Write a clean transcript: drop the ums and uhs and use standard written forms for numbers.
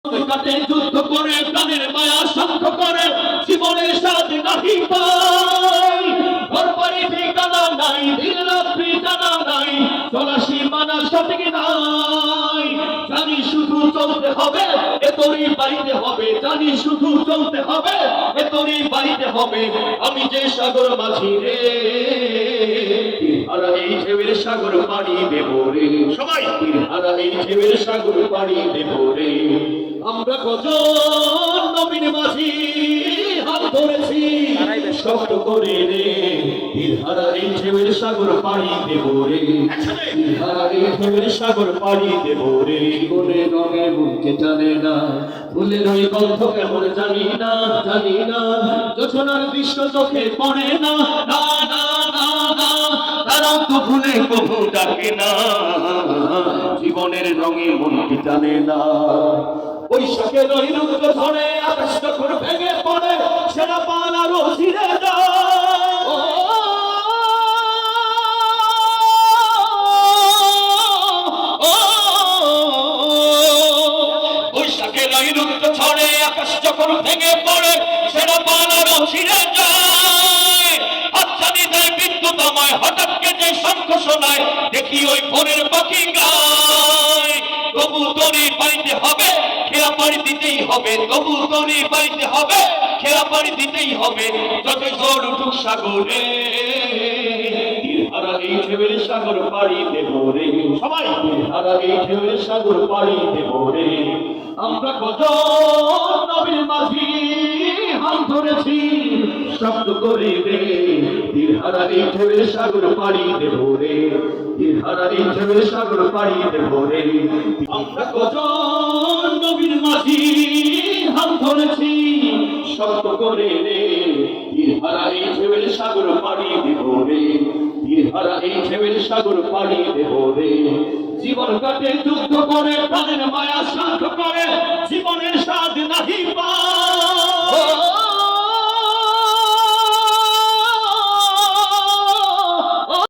কাটে যুদ্ধ করে প্রাণের মায়া শান্ত করে জীবনের সাথে নাহি পাই ঘর বাড়ি ঠিকানা নাই দিন রাত্রি জানা নাই চলা সীমানা সঠিক নাই জানি শুধু চলতে হবে এ তোরই বাড়িতে হবে জানি শুধু চলতে হবে এ তোরই বাড়িতে হবে আমি যে সাগর মাঝি রে আর এই ঢেউয়ের সাগর পাড়ি দেব রে সবাই আর এই ঢেউয়ের সাগর পাড়ি দেব রে আমরা কজন নবীন মাঝি হাত ধরেছি শক্ত করে রে হারা এই ঢেউয়ের সাগর পাড়ি দেব রে হারা এই ঢেউয়ের সাগর পাড়ি দেব রে করে রঙে বুকে টানে না ফুলের ওই গন্ধ কেমন জানি না যোছনার দৃশ্য চোখে পড়ে না না না না না তারাও তো ভুলে কবু ডাকে না জীবনের রঙে মনকে টানে না বৈশাখের ওই রুদ্র ধরে আকাশ যখন ভেঙে পড়ে সেরা পাল আরো ছিঁড়ে যায় বৈশাখের ওই রুদ্র ধরে আকাশ যখন ভেঙে পড়ে সেরা পাল আরো ছিঁড়ে যায় হাতছানি দেয় বিদ্যুৎ আমায় হঠাৎ কেটে শঙ্খ শোনায় দেখি ওই ভোরের পাখি গায় তবু তোরই পাইতে হবে খেয়া পাড়ি দিতেই হবে তবু তোরই পাইতে হবে খেয়া পাড়ি দিতেই হবে যত ঝড় উঠুক সাগরে হারা এই ঢেউয়ের সাগর পাড়ি দেব রে সবাই হারা এই ঢেউয়ের সাগর পাড়ি দেব রে আমরা কত নবীন মাঝি হাল ধরেছি শব্দ করে রে হারা এই ঢেউয়ের সাগর পাড়ি দেব রে হারা এই ঢেউয়ের সাগর পাড়ি দেব রে আমরা কত নবীন মাঝি হাল ধরেছি শব্দ করে রে হারা এই ঢেউয়ের সাগর পাড়ি দেব রে হারা এই ঢেউয়ের সাগর পাড়ি দেব রে জীবন কাটে যুদ্ধ করে প্রাণের মায়া শান্ত করে জীবনের স্বাদ নাহি পায়